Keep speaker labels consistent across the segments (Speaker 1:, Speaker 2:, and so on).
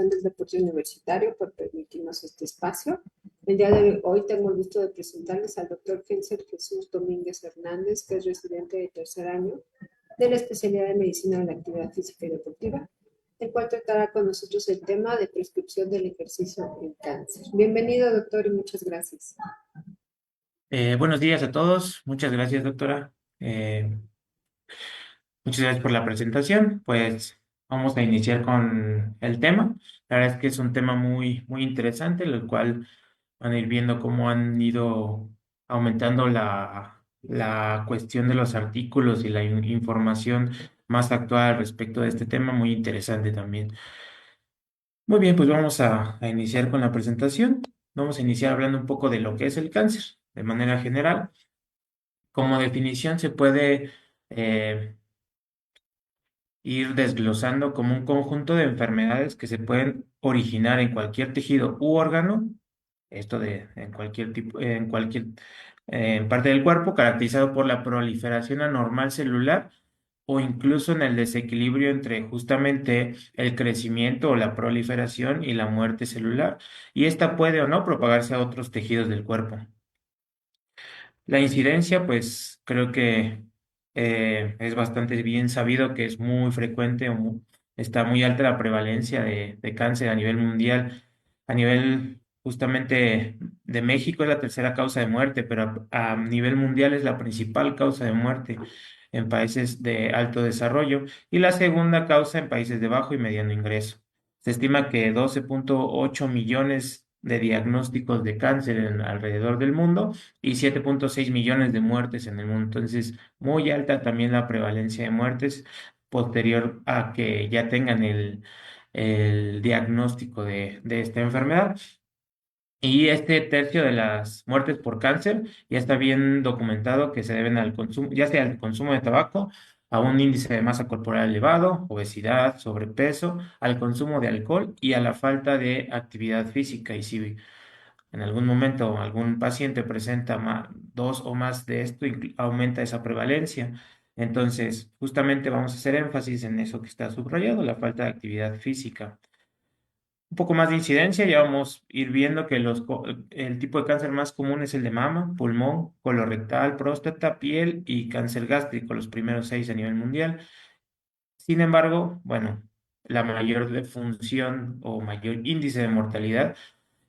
Speaker 1: del Deporte Universitario por permitirnos este espacio. El día de hoy tengo el gusto de presentarles al doctor Kenser Jesús Domínguez Hernández, que es residente de tercer año de la especialidad de Medicina de la Actividad Física y Deportiva, el cual tratará con nosotros el tema de prescripción del ejercicio en cáncer. Bienvenido, doctor, y muchas gracias.
Speaker 2: Buenos días a todos. Muchas gracias, doctora. Eh, Muchas gracias por la presentación. Pues vamos a iniciar con el tema. La verdad es que es un tema muy interesante, el cual van a ir viendo cómo han ido aumentando la cuestión de los artículos y la información más actual respecto de este tema. Muy interesante también. Muy bien, pues vamos a iniciar con la presentación. Vamos a iniciar hablando un poco de lo que es el cáncer de manera general. Como definición se puede eh, ir desglosando como un conjunto de enfermedades que se pueden originar en cualquier tejido u órgano, esto de en cualquier tipo, en cualquier parte del cuerpo, caracterizado por la proliferación anormal celular o incluso en el desequilibrio entre justamente el crecimiento o la proliferación y la muerte celular, y esta puede o no propagarse a otros tejidos del cuerpo. La incidencia, pues creo que es bastante bien sabido que es muy frecuente está muy alta la prevalencia de cáncer a nivel mundial. A nivel justamente de México es la tercera causa de muerte, pero a nivel mundial es la principal causa de muerte en países de alto desarrollo y la segunda causa en países de bajo y mediano ingreso. Se estima que 12,8 millones de diagnósticos de cáncer alrededor del mundo y 7,6 millones de muertes en el mundo. Entonces, muy alta también la prevalencia de muertes posterior a que ya tengan el diagnóstico de esta enfermedad. Y este tercio de las muertes por cáncer ya está bien documentado que se deben al consumo, ya sea al consumo de tabaco, a un índice de masa corporal elevado, obesidad, sobrepeso, al consumo de alcohol y a la falta de actividad física. Y si en algún momento algún paciente presenta dos o más de esto, aumenta esa prevalencia. Entonces, justamente vamos a hacer énfasis en eso que está subrayado, la falta de actividad física. Un poco más de incidencia, ya vamos a ir viendo que el tipo de cáncer más común es el de mama, pulmón, colorectal, próstata, piel y cáncer gástrico, los primeros seis a nivel mundial. Sin embargo, bueno, la mayor defunción o mayor índice de mortalidad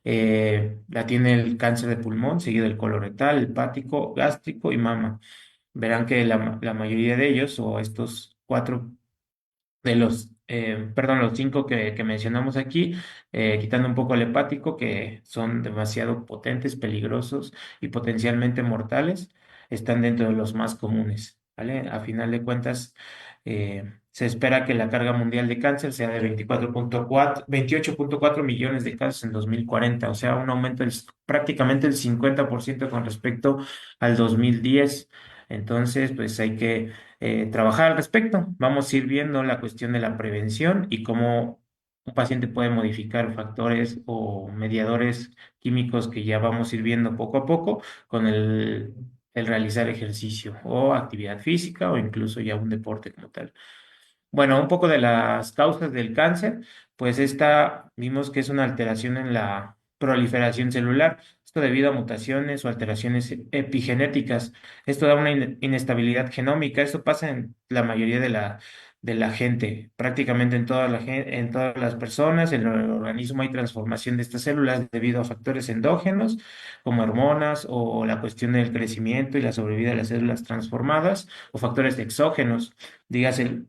Speaker 2: la tiene el cáncer de pulmón, seguido del colorectal, hepático, gástrico y mama. Verán que la mayoría de ellos, o estos cuatro de los cinco que mencionamos aquí, quitando un poco el hepático, que son demasiado potentes, peligrosos y potencialmente mortales, están dentro de los más comunes, ¿vale? A final de cuentas, se espera que la carga mundial de cáncer sea de 28,4 millones de casos en 2040, o sea, un aumento de prácticamente el 50% con respecto al 2010. Entonces, pues hay que trabajar al respecto. Vamos a ir viendo la cuestión de la prevención y cómo un paciente puede modificar factores o mediadores químicos que ya vamos a ir viendo poco a poco con el realizar ejercicio o actividad física o incluso ya un deporte como tal. Bueno, un poco de las causas del cáncer, pues esta vimos que es una alteración en la proliferación celular, esto debido a mutaciones o alteraciones epigenéticas. Esto da una inestabilidad genómica, esto pasa en la mayoría de la gente, prácticamente en todas las personas, en el organismo hay transformación de estas células debido a factores endógenos como hormonas o la cuestión del crecimiento y la sobrevida de las células transformadas o factores exógenos, dígase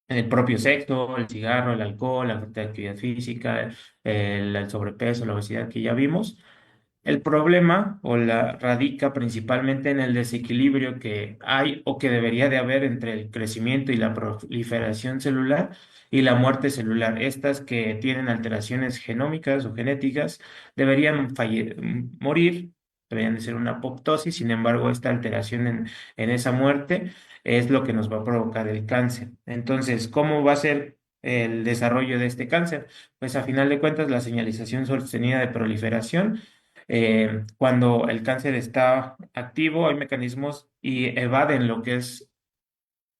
Speaker 2: el propio sexo, el cigarro, el alcohol, la falta de actividad física, el sobrepeso, la obesidad que ya vimos. El problema radica principalmente en el desequilibrio que hay o que debería de haber entre el crecimiento y la proliferación celular y la muerte celular. Estas que tienen alteraciones genómicas o genéticas deberían morir, deberían de ser una apoptosis. Sin embargo, esta alteración en esa muerte es lo que nos va a provocar el cáncer. Entonces, ¿cómo va a ser el desarrollo de este cáncer? Pues a final de cuentas, la señalización sostenida de proliferación, cuando el cáncer está activo, hay mecanismos y evaden lo que es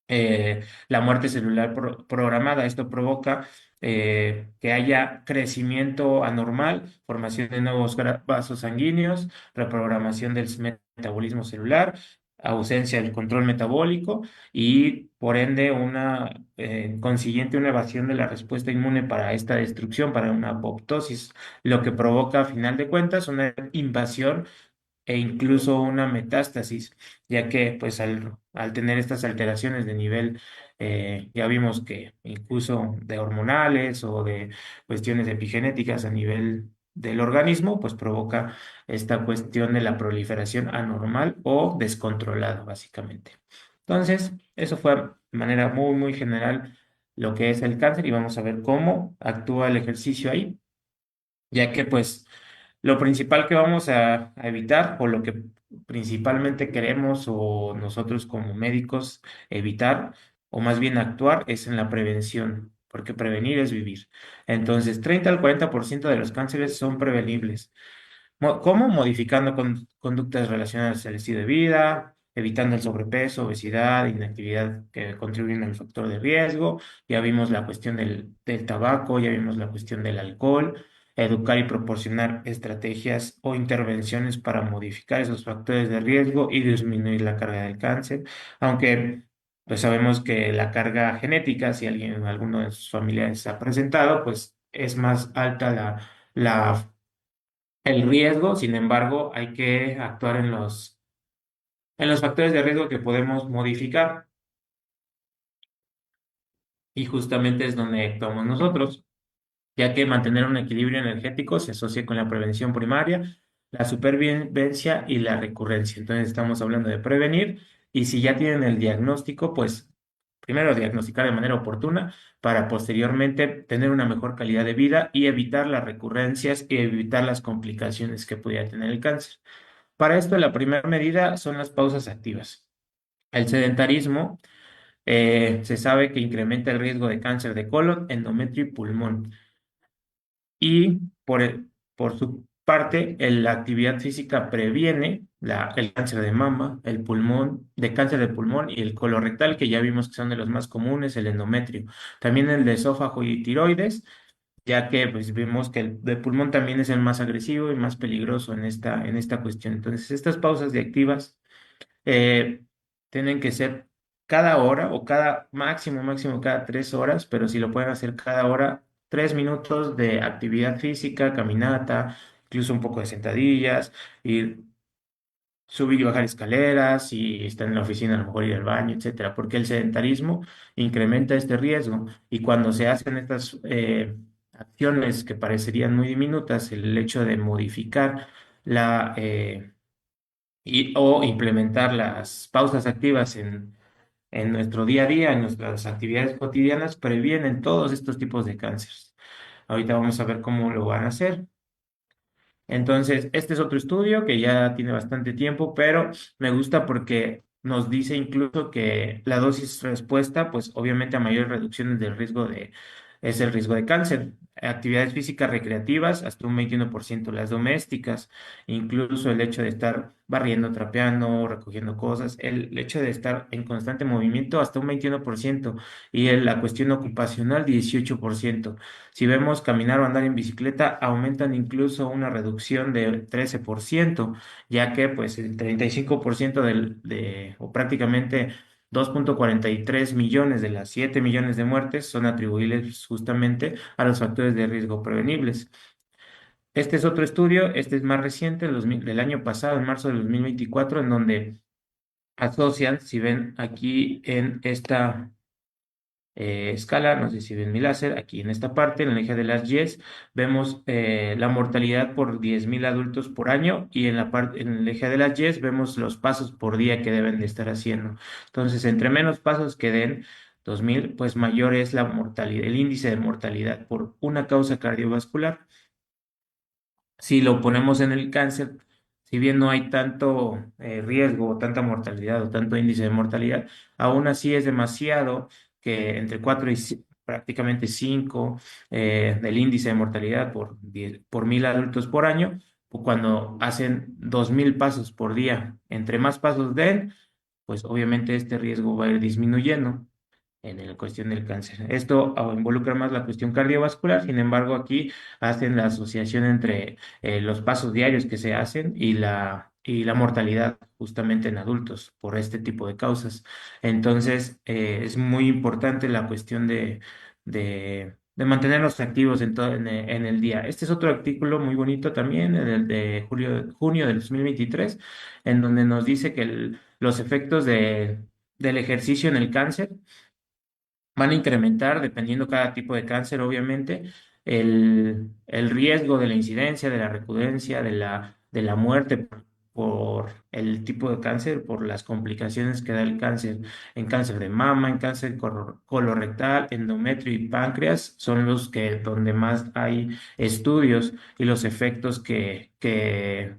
Speaker 2: la muerte celular programada. Esto provoca que haya crecimiento anormal, formación de nuevos vasos sanguíneos, reprogramación del metabolismo celular, ausencia del control metabólico y por ende una consiguiente una evasión de la respuesta inmune para esta destrucción, para una apoptosis, lo que provoca a final de cuentas una invasión e incluso una metástasis, ya que pues al tener estas alteraciones de nivel, ya vimos que incluso de hormonales o de cuestiones epigenéticas a nivel del organismo, pues provoca esta cuestión de la proliferación anormal o descontrolada, básicamente. Entonces, eso fue de manera muy, muy general lo que es el cáncer y vamos a ver cómo actúa el ejercicio ahí, ya que pues lo principal que vamos a evitar o lo que principalmente queremos o nosotros como médicos evitar o más bien actuar es en la prevención, porque prevenir es vivir. Entonces, 30 al 40% de los cánceres son prevenibles. ¿Cómo? Modificando conductas relacionadas al estilo de vida, evitando el sobrepeso, obesidad, inactividad que contribuyen al factor de riesgo. Ya vimos la cuestión del tabaco, ya vimos la cuestión del alcohol. Educar y proporcionar estrategias o intervenciones para modificar esos factores de riesgo y disminuir la carga del cáncer. Aunque pues sabemos que la carga genética, si alguien, alguno de sus familiares ha presentado, pues es más alta la el riesgo. Sin embargo, hay que actuar en los factores de riesgo que podemos modificar y justamente es donde actuamos nosotros, ya que mantener un equilibrio energético se asocia con la prevención primaria, la supervivencia y la recurrencia. Entonces estamos hablando de prevenir y si ya tienen el diagnóstico, pues primero diagnosticar de manera oportuna para posteriormente tener una mejor calidad de vida y evitar las recurrencias y evitar las complicaciones que pudiera tener el cáncer. Para esto, la primera medida son las pausas activas. El sedentarismo se sabe que incrementa el riesgo de cáncer de colon, endometrio y pulmón. Y por su parte, la actividad física previene el cáncer de mama, el pulmón, de cáncer de pulmón y el colorectal, que ya vimos que son de los más comunes, el endometrio. También el de esófago y tiroides, ya que pues vemos que el de pulmón también es el más agresivo y más peligroso en esta cuestión. Entonces, estas pausas de activas eh, tienen que ser cada hora o cada máximo cada 3 horas, pero si lo pueden hacer cada hora, 3 minutos de actividad física, caminata, incluso un poco de sentadillas, ir subir y bajar escaleras, si están en la oficina, a lo mejor ir al baño, etcétera, porque el sedentarismo incrementa este riesgo y cuando se hacen estas acciones que parecerían muy diminutas, el hecho de modificar o implementar las pausas activas en nuestro día a día, en nuestras actividades cotidianas, previenen todos estos tipos de cánceres. Ahorita vamos a ver cómo lo van a hacer. Entonces, este es otro estudio que ya tiene bastante tiempo, pero me gusta porque nos dice incluso que la dosis respuesta, pues obviamente a mayores reducciones del riesgo es el riesgo de cáncer. Actividades físicas recreativas, hasta un 21%, las domésticas, incluso el hecho de estar barriendo, trapeando, recogiendo cosas, el hecho de estar en constante movimiento, hasta un 21%, y la cuestión ocupacional, 18%. Si vemos caminar o andar en bicicleta, aumentan incluso una reducción de 13%, ya que pues el 35% o prácticamente 2,43 millones de las 7 millones de muertes son atribuibles justamente a los factores de riesgo prevenibles. Este es otro estudio, este es más reciente, del año pasado, en marzo de 2024, en donde asocian, si ven aquí en esta escala, no sé si ven mi láser, aquí en esta parte, en la eje de las YES, vemos la mortalidad por 10.000 adultos por año y en el eje de las YES vemos los pasos por día que deben de estar haciendo. Entonces, entre menos pasos que den, 2.000, pues mayor es la mortalidad, el índice de mortalidad por una causa cardiovascular. Si lo ponemos en el cáncer, si bien no hay tanto riesgo o tanta mortalidad o tanto índice de mortalidad, aún así es demasiado que entre 4 y prácticamente 5 del índice de mortalidad por 1.000 adultos por año, o cuando hacen 2.000 pasos por día. Entre más pasos den, pues obviamente este riesgo va a ir disminuyendo en la cuestión del cáncer. Esto involucra más la cuestión cardiovascular, sin embargo, aquí hacen la asociación entre los pasos diarios que se hacen y la mortalidad justamente en adultos por este tipo de causas. Entonces, es muy importante la cuestión de mantenernos activos en el día. Este es otro artículo muy bonito también, en el de junio del 2023, en donde nos dice que los efectos del ejercicio en el cáncer van a incrementar, dependiendo cada tipo de cáncer, obviamente, el riesgo de la incidencia, de la recurrencia, de la muerte por el tipo de cáncer, por las complicaciones que da el cáncer, en cáncer de mama, en cáncer colorectal, endometrio y páncreas, son los que donde más hay estudios y los efectos que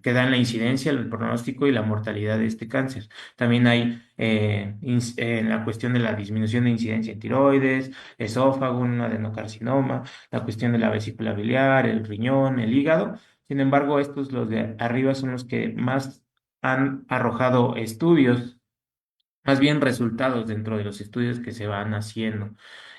Speaker 2: dan la incidencia, el pronóstico y la mortalidad de este cáncer. También hay en la cuestión de la disminución de incidencia en tiroides, esófago, un adenocarcinoma, la cuestión de la vesícula biliar, el riñón, el hígado. Sin embargo, estos, los de arriba, son los que más han arrojado estudios, más bien resultados dentro de los estudios que se van haciendo.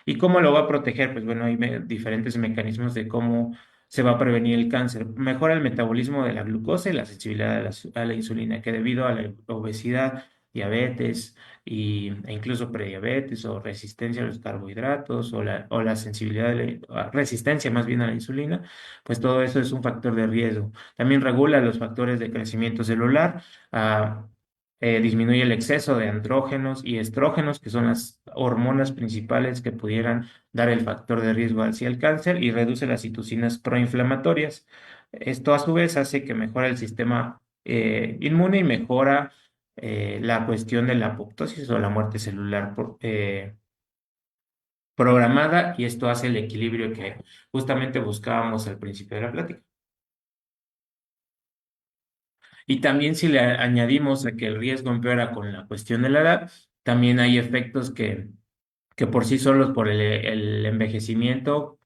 Speaker 2: ¿Y cómo lo va a proteger? Pues bueno, hay diferentes mecanismos de cómo se va a prevenir el cáncer. Mejora el metabolismo de la glucosa y la sensibilidad a la insulina, que debido a la obesidad, diabetes e incluso prediabetes o resistencia a los carbohidratos o la sensibilidad resistencia más bien a la insulina, pues todo eso es un factor de riesgo. También regula los factores de crecimiento celular. ah, Disminuye el exceso de andrógenos y estrógenos, que son las hormonas principales que pudieran dar el factor de riesgo hacia el cáncer, y reduce las citocinas proinflamatorias. Esto a su vez hace que mejore el sistema inmune y mejora la cuestión de la apoptosis o la muerte celular programada, y esto hace el equilibrio que justamente buscábamos al principio de la plática. Y también si le añadimos a que el riesgo empeora con la cuestión de la edad, también hay efectos que por sí solos, por el envejecimiento,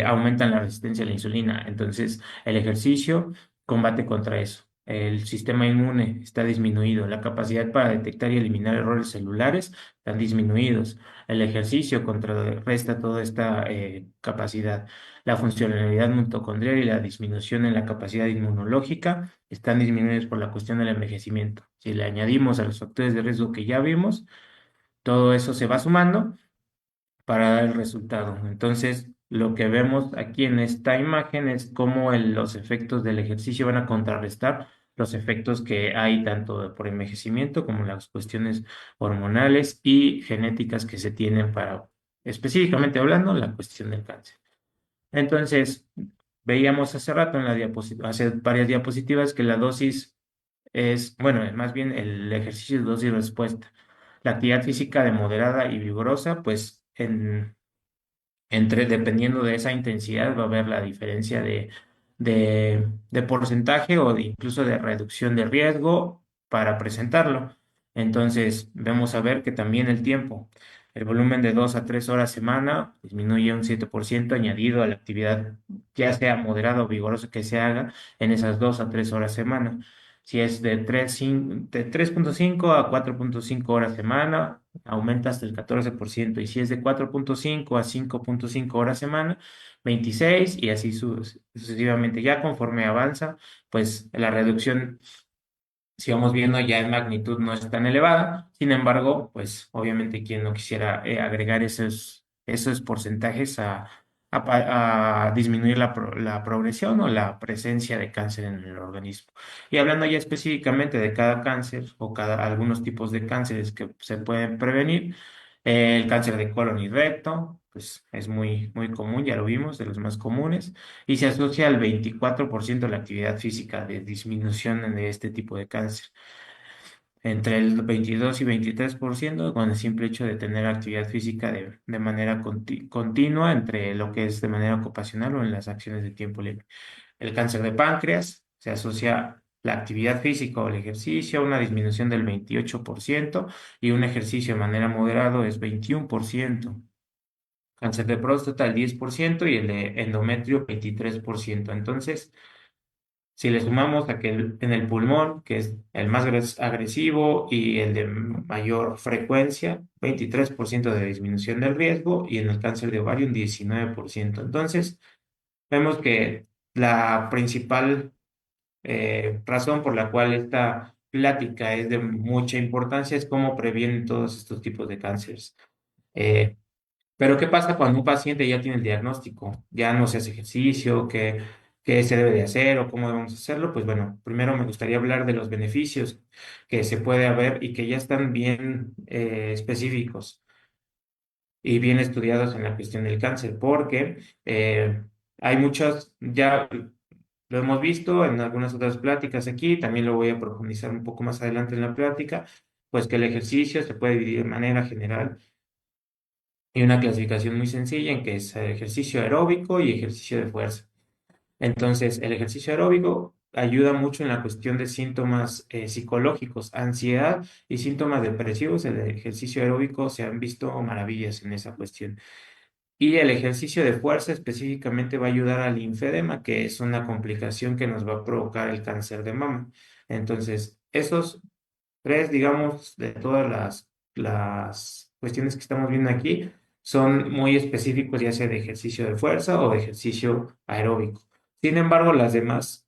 Speaker 2: aumentan la resistencia a la insulina. Entonces, el ejercicio combate contra eso. El sistema inmune está disminuido, la capacidad para detectar y eliminar errores celulares están disminuidos. El ejercicio contrarresta toda esta capacidad. La funcionalidad mitocondrial y la disminución en la capacidad inmunológica están disminuidos por la cuestión del envejecimiento. Si le añadimos a los factores de riesgo que ya vimos, todo eso se va sumando para dar el resultado. Entonces, lo que vemos aquí en esta imagen es cómo los efectos del ejercicio van a contrarrestar los efectos que hay tanto por envejecimiento como las cuestiones hormonales y genéticas que se tienen para, específicamente hablando, la cuestión del cáncer. Entonces, veíamos hace rato en la diapositiva, hace varias diapositivas, que la dosis es, bueno, más bien el ejercicio es dosis respuesta. La actividad física de moderada y vigorosa, pues dependiendo de esa intensidad, va a haber la diferencia de porcentaje o incluso de reducción de riesgo para presentarlo. Entonces, vamos a ver que también el tiempo, el volumen de 2 a 3 horas semana disminuye un 7% añadido a la actividad, ya sea moderada o vigorosa que se haga en esas 2 a 3 horas semana. Si es de 3,5 a 4,5 horas semana, aumenta hasta el 14%. Y si es de 4,5 a 5,5 horas semana, 26, y así sucesivamente. Ya conforme avanza, pues la reducción, si vamos viendo, ya en magnitud no es tan elevada. Sin embargo, pues obviamente quien no quisiera agregar esos porcentajes a disminuir la progresión o la presencia de cáncer en el organismo. Y hablando ya específicamente de cada cáncer o algunos tipos de cánceres que se pueden prevenir, el cáncer de colon y recto, pues es muy, muy común, ya lo vimos, de los más comunes, y se asocia al 24% de la actividad física de disminución de este tipo de cáncer, entre el 22 y 23% con el simple hecho de tener actividad física de manera continua, entre lo que es de manera ocupacional o en las acciones de tiempo libre. El cáncer de páncreas se asocia la actividad física o el ejercicio a una disminución del 28%, y un ejercicio de manera moderada es 21%. Cáncer de próstata el 10% y el de endometrio 23%. Entonces, Si le sumamos a que en el pulmón, que es el más agresivo y el de mayor frecuencia, 23% de disminución del riesgo y en el cáncer de ovario un 19%. Entonces, vemos que la principal razón por la cual esta plática es de mucha importancia es cómo previenen todos estos tipos de cánceres. Eh, pero ¿qué pasa cuando un paciente ya tiene el diagnóstico? Ya no se hace ejercicio, qué se debe de hacer o cómo debemos hacerlo? Pues bueno, primero me gustaría hablar de los beneficios que se puede haber y que ya están bien específicos y bien estudiados en la cuestión del cáncer, porque hay muchos, ya lo hemos visto en algunas otras pláticas aquí, también lo voy a profundizar un poco más adelante en la plática, pues que el ejercicio se puede dividir de manera general y una clasificación muy sencilla en que es ejercicio aeróbico y ejercicio de fuerza. Entonces, el ejercicio aeróbico ayuda mucho en la cuestión de síntomas psicológicos, ansiedad y síntomas depresivos. El ejercicio aeróbico se han visto maravillas en esa cuestión. Y el ejercicio de fuerza específicamente va a ayudar al linfedema, que es una complicación que nos va a provocar el cáncer de mama. Entonces, esos tres, digamos, de todas las cuestiones que estamos viendo aquí, son muy específicos, ya sea de ejercicio de fuerza o de ejercicio aeróbico. Sin embargo, las demás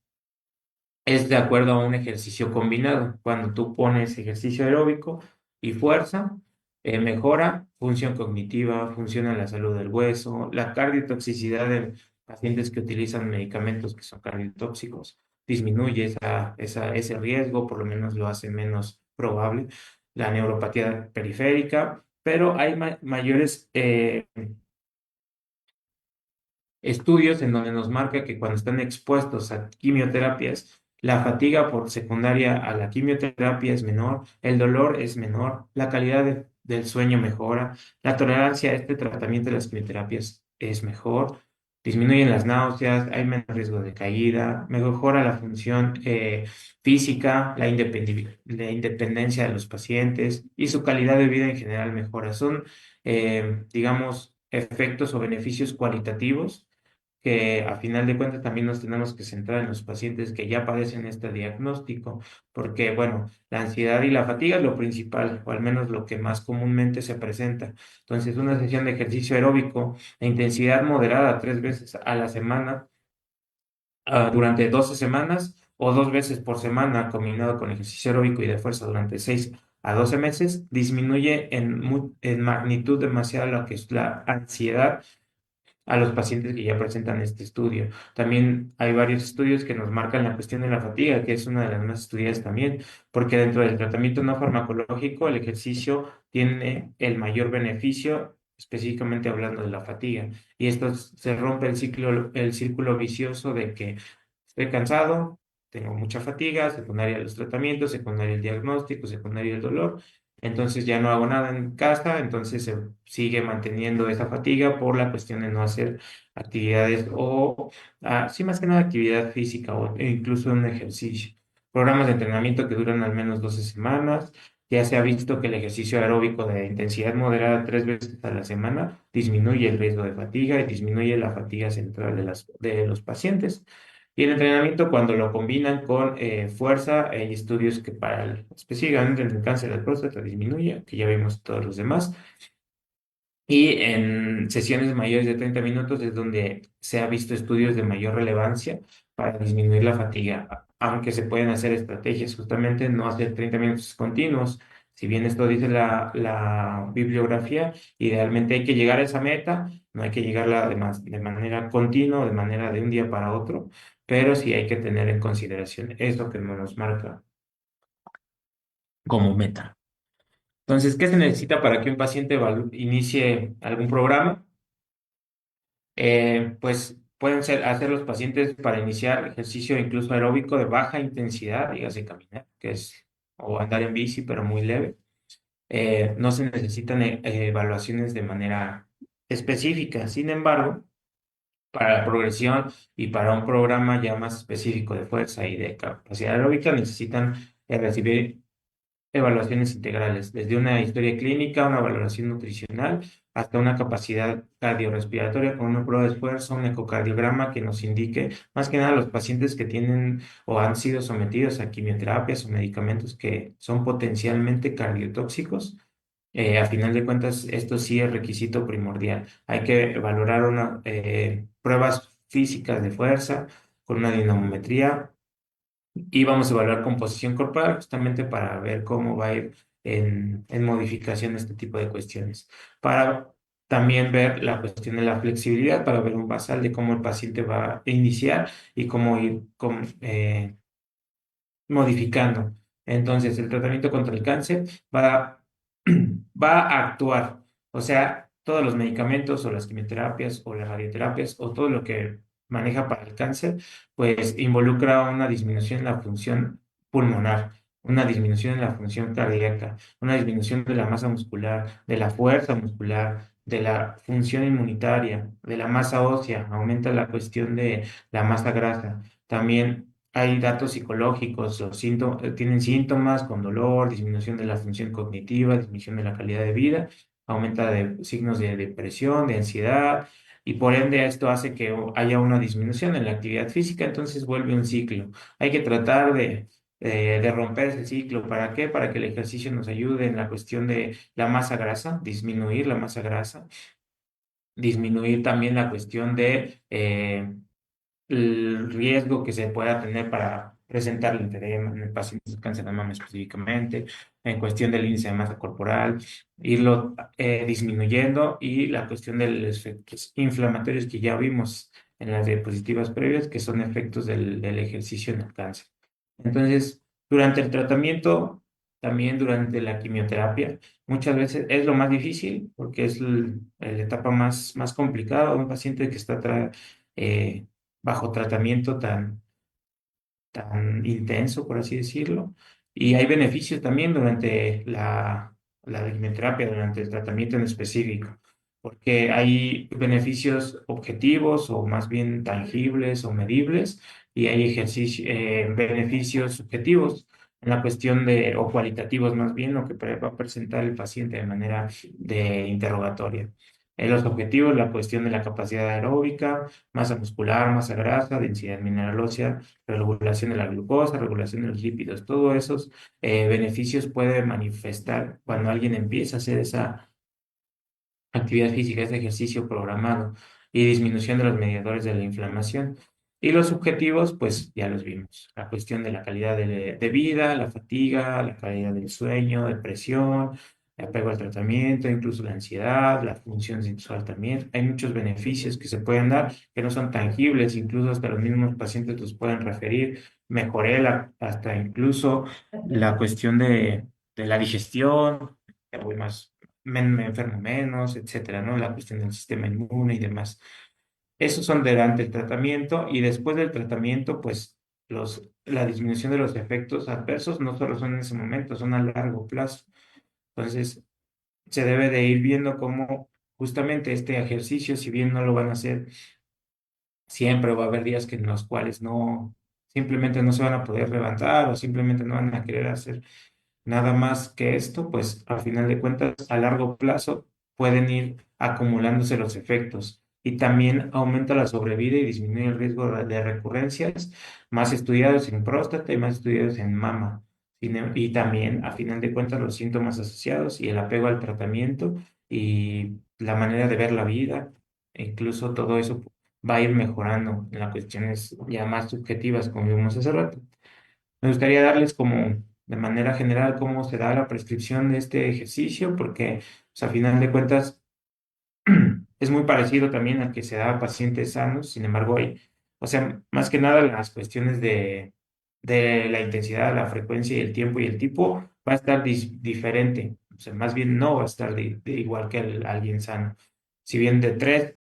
Speaker 2: es de acuerdo a un ejercicio combinado. Cuando tú pones ejercicio aeróbico y fuerza, mejora función cognitiva, funciona la salud del hueso, la cardiotoxicidad de pacientes que utilizan medicamentos que son cardiotóxicos, disminuye ese riesgo, por lo menos lo hace menos probable, la neuropatía periférica, pero hay mayores estudios en donde nos marca que cuando están expuestos a quimioterapias, la fatiga por secundaria a la quimioterapia es menor, el dolor es menor, la calidad del sueño mejora, la tolerancia a este tratamiento de las quimioterapias es mejor, disminuyen las náuseas, hay menos riesgo de caída, mejora la función física, la independencia de los pacientes y su calidad de vida en general mejora. Son, digamos, efectos o beneficios cualitativos que a final de cuentas también nos tenemos que centrar en los pacientes que ya padecen este diagnóstico, porque bueno, la ansiedad y la fatiga es lo principal, o al menos lo que más comúnmente se presenta. Entonces, una sesión de ejercicio aeróbico de intensidad moderada 3 veces a la semana, durante 12 semanas, o 2 veces por semana combinado con ejercicio aeróbico y de fuerza durante 6 a 12 meses, disminuye en magnitud demasiado lo que es la ansiedad a los pacientes que ya presentan este estudio. También hay varios estudios que nos marcan la cuestión de la fatiga, que es una de las más estudiadas también, porque dentro del tratamiento no farmacológico, el ejercicio tiene el mayor beneficio, específicamente hablando de la fatiga. Y esto se rompe el círculo vicioso de que estoy cansado, tengo mucha fatiga, secundaria los tratamientos, secundaria el diagnóstico, secundaria el dolor. Entonces ya no hago nada en casa, entonces se sigue manteniendo esa fatiga por la cuestión de no hacer actividades o, sí, más que nada actividad física o e incluso un ejercicio. Programas de entrenamiento que duran al menos 12 semanas. Ya se ha visto que el ejercicio aeróbico de intensidad moderada 3 veces a la semana disminuye el riesgo de fatiga y disminuye la fatiga central de los pacientes. Y el entrenamiento, cuando lo combinan con fuerza, hay estudios que específicamente en el cáncer de próstata disminuye, que ya vimos todos los demás. Y en sesiones mayores de 30 minutos es donde se ha visto estudios de mayor relevancia para disminuir la fatiga, aunque se pueden hacer estrategias, justamente no hacer 30 minutos continuos. Si bien esto dice la bibliografía, idealmente hay que llegar a esa meta, no hay que llegarla de manera continua, de manera de un día para otro, pero sí hay que tener en consideración eso que nos marca como meta. Entonces, ¿qué se necesita para que un paciente inicie algún programa? Pues pueden hacer los pacientes para iniciar ejercicio incluso aeróbico de baja intensidad, dígase caminar, que es, o andar en bici, pero muy leve. No se necesitan evaluaciones de manera específica. Sin embargo, para la progresión y para un programa ya más específico de fuerza y de capacidad aeróbica, necesitan recibir evaluaciones integrales, desde una historia clínica, una valoración nutricional, hasta una capacidad cardiorrespiratoria con una prueba de esfuerzo, un ecocardiograma que nos indique más que nada los pacientes que tienen o han sido sometidos a quimioterapias o medicamentos que son potencialmente cardiotóxicos. A final de cuentas, esto sí es requisito primordial. Hay que valorar pruebas físicas de fuerza con una dinamometría y vamos a evaluar composición corporal justamente para ver cómo va a ir en modificación este tipo de cuestiones. Para también ver la cuestión de la flexibilidad, para ver un basal de cómo el paciente va a iniciar y cómo ir modificando. Entonces, el tratamiento contra el cáncer va, va a actuar. O sea, todos los medicamentos o las quimioterapias o las radioterapias o todo lo que maneja para el cáncer, pues involucra una disminución en la función pulmonar, una disminución en la función cardíaca, una disminución de la masa muscular, de la fuerza muscular, de la función inmunitaria, de la masa ósea, aumenta la cuestión de la masa grasa. También hay datos psicológicos, los síntomas, tienen síntomas con dolor, disminución de la función cognitiva, disminución de la calidad de vida, aumenta de signos de depresión, de ansiedad, y por ende esto hace que haya una disminución en la actividad física, entonces vuelve un ciclo. Hay que tratar de romper ese ciclo. ¿Para qué? Para que el ejercicio nos ayude en la cuestión de la masa grasa, disminuir la masa grasa, disminuir también la cuestión de el riesgo que se pueda tener para presentar linfedema en el paciente con cáncer de mama específicamente, en cuestión del índice de masa corporal, irlo disminuyendo y la cuestión de los efectos inflamatorios que ya vimos en las diapositivas previas, que son efectos del ejercicio en el cáncer. Entonces, durante el tratamiento, también durante la quimioterapia, muchas veces es lo más difícil porque es la etapa más complicada. Un paciente que está eh, bajo tratamiento tan intenso, por así decirlo. Y hay beneficios también durante la quimioterapia, durante el tratamiento en específico, porque hay beneficios objetivos o más bien tangibles o medibles, y hay beneficios subjetivos en la cuestión o cualitativos más bien, lo que va a presentar el paciente de manera de interrogatoria. En los objetivos, la cuestión de la capacidad aeróbica, masa muscular, masa grasa, densidad mineral ósea, regulación de la glucosa, regulación de los lípidos, todos esos beneficios puede manifestar cuando alguien empieza a hacer esa actividad física, ese ejercicio programado y disminución de los mediadores de la inflamación. Y los objetivos, pues ya los vimos. La cuestión de la calidad de vida, la fatiga, la calidad del sueño, depresión, el apego al tratamiento, incluso la ansiedad, la función sexual también. Hay muchos beneficios que se pueden dar que no son tangibles, incluso hasta los mismos pacientes los pueden referir. Mejoré hasta incluso la cuestión de la digestión, ya voy más me enfermo menos, etcétera, ¿no? La cuestión del sistema inmune y demás. Esos son durante el tratamiento y después del tratamiento, pues la disminución de los efectos adversos no solo son en ese momento, son a largo plazo. Entonces, se debe de ir viendo cómo justamente este ejercicio, si bien no lo van a hacer siempre, va a haber días en los cuales simplemente no se van a poder levantar o simplemente no van a querer hacer nada más que esto, pues a final de cuentas, a largo plazo pueden ir acumulándose los efectos y también aumenta la sobrevida y disminuye el riesgo de recurrencias, más estudiados en próstata y más estudiados en mama. Y también, a final de cuentas, los síntomas asociados y el apego al tratamiento y la manera de ver la vida, e incluso todo eso va a ir mejorando en las cuestiones ya más subjetivas, como vimos hace rato. Me gustaría darles como de manera general cómo se da la prescripción de este ejercicio, porque pues, a final de cuentas es muy parecido también al que se da a pacientes sanos. Sin embargo, o sea, más que nada las cuestiones de la intensidad, la frecuencia y el tiempo y el tipo va a estar diferente. O sea, más bien no va a estar de igual que alguien sano. Si bien de 3